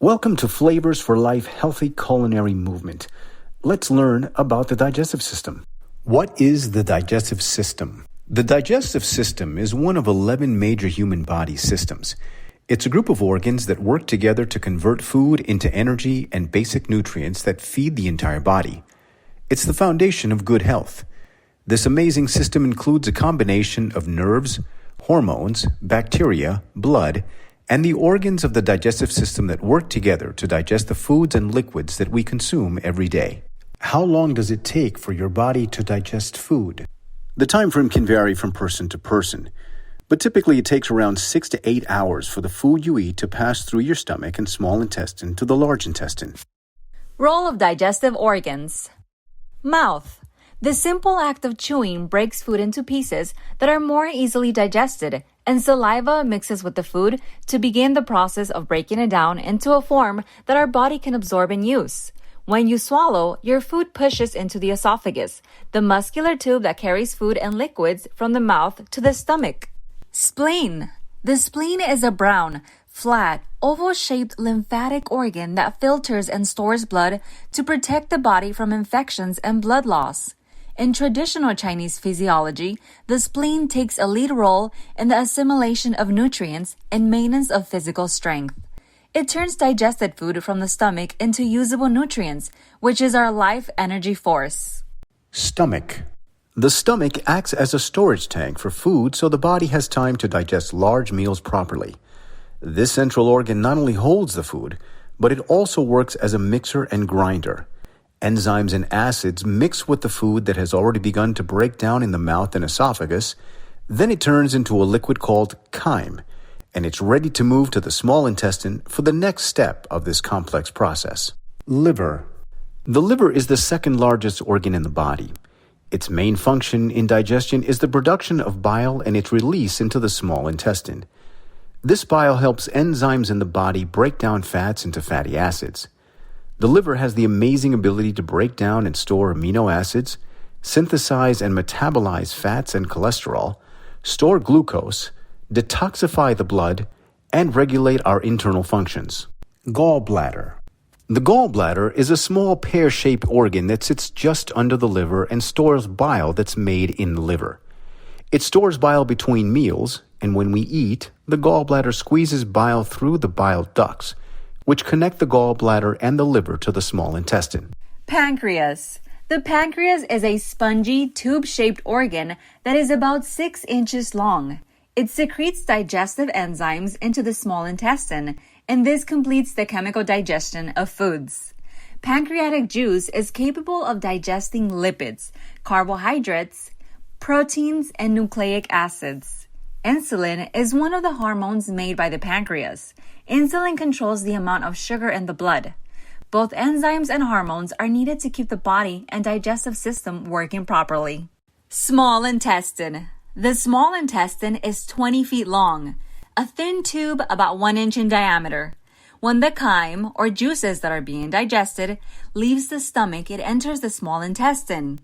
Welcome to Flavors for Life Healthy Culinary Movement. Let's learn about the digestive system. What is the digestive system? The digestive system is one of 11 major human body systems. It's a group of organs that work together to convert food into energy and basic nutrients that feed the entire body. It's the foundation of good health. This amazing system includes a combination of nerves, hormones, bacteria, blood, and the organs of the digestive system that work together to digest the foods and liquids that we consume every day. How long does it take for your body to digest food? The time frame can vary from person to person, but typically it takes around 6 to 8 hours for the food you eat to pass through your stomach and small intestine to the large intestine. Role of digestive organs. Mouth. The simple act of chewing breaks food into pieces that are more easily digested, and saliva mixes with the food to begin the process of breaking it down into a form that our body can absorb and use. When you swallow, your food pushes into the esophagus, the muscular tube that carries food and liquids from the mouth to the stomach. Spleen. The spleen is a brown, flat, oval-shaped lymphatic organ that filters and stores blood to protect the body from infections and blood loss. In traditional Chinese physiology, the spleen takes a lead role in the assimilation of nutrients and maintenance of physical strength. It turns digested food from the stomach into usable nutrients, which is our life energy force. Stomach. The stomach acts as a storage tank for food so the body has time to digest large meals properly. This central organ not only holds the food, but it also works as a mixer and grinder. Enzymes and acids mix with the food that has already begun to break down in the mouth and esophagus. Then it turns into a liquid called chyme, and it's ready to move to the small intestine for the next step of this complex process. Liver. The liver is the second largest organ in the body. Its main function in digestion is the production of bile and its release into the small intestine. This bile helps enzymes in the body break down fats into fatty acids. The liver has the amazing ability to break down and store amino acids, synthesize and metabolize fats and cholesterol, store glucose, detoxify the blood, and regulate our internal functions. Gallbladder. The gallbladder is a small pear-shaped organ that sits just under the liver and stores bile that's made in the liver. It stores bile between meals, and when we eat, the gallbladder squeezes bile through the bile ducts, which connect the gallbladder and the liver to the small intestine. Pancreas. The pancreas is a spongy, tube-shaped organ that is about 6 inches long. It secretes digestive enzymes into the small intestine, and this completes the chemical digestion of foods. Pancreatic juice is capable of digesting lipids, carbohydrates, proteins, and nucleic acids. Insulin is one of the hormones made by the pancreas. Insulin controls the amount of sugar in the blood. Both enzymes and hormones are needed to keep the body and digestive system working properly. Small intestine. The small intestine is 20 feet long, a thin tube about 1 inch in diameter. When the chyme, or juices that are being digested, leaves the stomach, it enters the small intestine.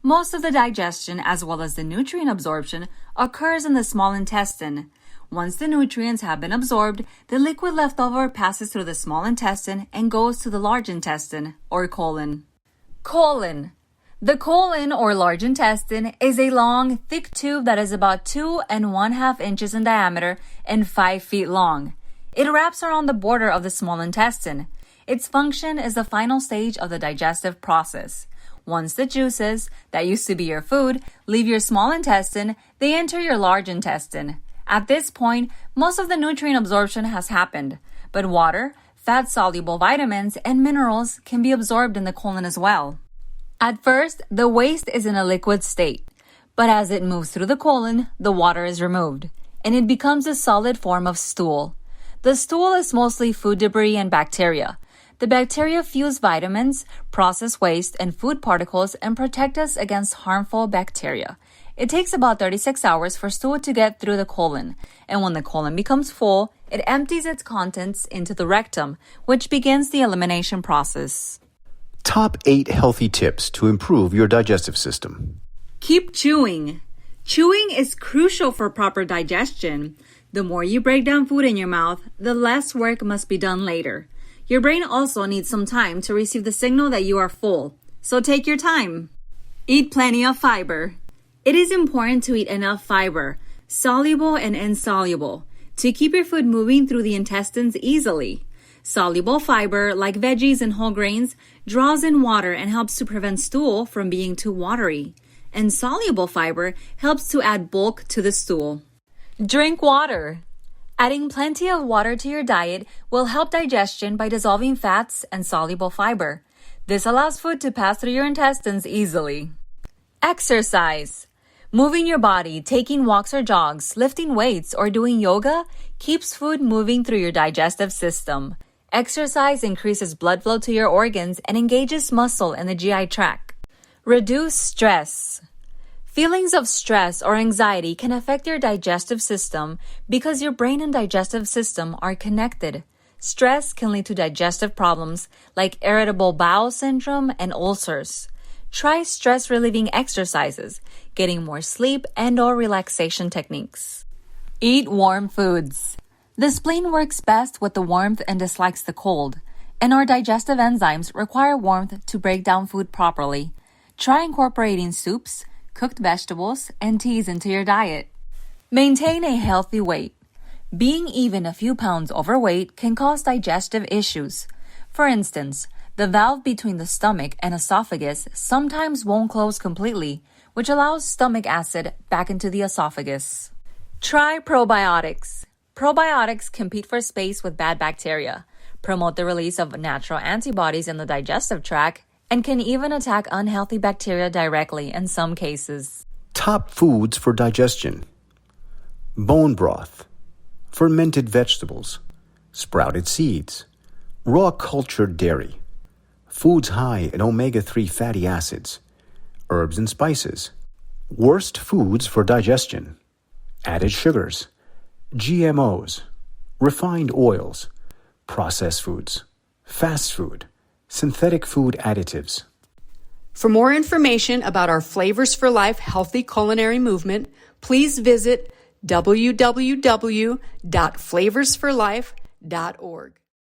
Most of the digestion, as well as the nutrient absorption, occurs in the small intestine. Once the nutrients have been absorbed, the liquid left over passes through the small intestine and goes to the large intestine, or colon. Colon. The colon, or large intestine, is a long, thick tube that is about 2½ inches in diameter and 5 feet long. It wraps around the border of the small intestine. Its function is the final stage of the digestive process. Once the juices, that used to be your food, leave your small intestine, they enter your large intestine. At this point, most of the nutrient absorption has happened, but water, fat-soluble vitamins, and minerals can be absorbed in the colon as well. At first, the waste is in a liquid state, but as it moves through the colon, the water is removed, and it becomes a solid form of stool. The stool is mostly food debris and bacteria. The bacteria fuse vitamins, process waste, and food particles and protect us against harmful bacteria. It takes about 36 hours for stool to get through the colon, and when the colon becomes full, it empties its contents into the rectum, which begins the elimination process. Top 8 healthy tips to improve your digestive system. Keep chewing. Chewing is crucial for proper digestion. The more you break down food in your mouth, the less work must be done later. Your brain also needs some time to receive the signal that you are full, so take your time. Eat plenty of fiber. It is important to eat enough fiber, soluble and insoluble, to keep your food moving through the intestines easily. Soluble fiber, like veggies and whole grains, draws in water and helps to prevent stool from being too watery. Insoluble fiber helps to add bulk to the stool. Drink water. Adding plenty of water to your diet will help digestion by dissolving fats and soluble fiber. This allows food to pass through your intestines easily. Exercise. Moving your body, taking walks or jogs, lifting weights, or doing yoga keeps food moving through your digestive system. Exercise increases blood flow to your organs and engages muscle in the GI tract. Reduce stress. Feelings of stress or anxiety can affect your digestive system because your brain and digestive system are connected. Stress can lead to digestive problems like irritable bowel syndrome and ulcers. Try stress-relieving exercises, getting more sleep, and/or relaxation techniques. Eat warm foods. The spleen works best with the warmth and dislikes the cold, and our digestive enzymes require warmth to break down food properly. Try incorporating soups, cooked vegetables, and teas into your diet. Maintain a healthy weight. Being even a few pounds overweight can cause digestive issues. For instance, the valve between the stomach and esophagus sometimes won't close completely, which allows stomach acid back into the esophagus. Try probiotics. Probiotics compete for space with bad bacteria, promote the release of natural antibodies in the digestive tract, and can even attack unhealthy bacteria directly in some cases. Top foods for digestion: bone broth, fermented vegetables, sprouted seeds, raw cultured dairy, foods high in omega-3 fatty acids, herbs and spices. Worst foods for digestion: added sugars, GMOs, refined oils, processed foods, fast food, synthetic food additives. For more information about our Flavors for Life healthy culinary movement, please visit www.flavorsforlife.org.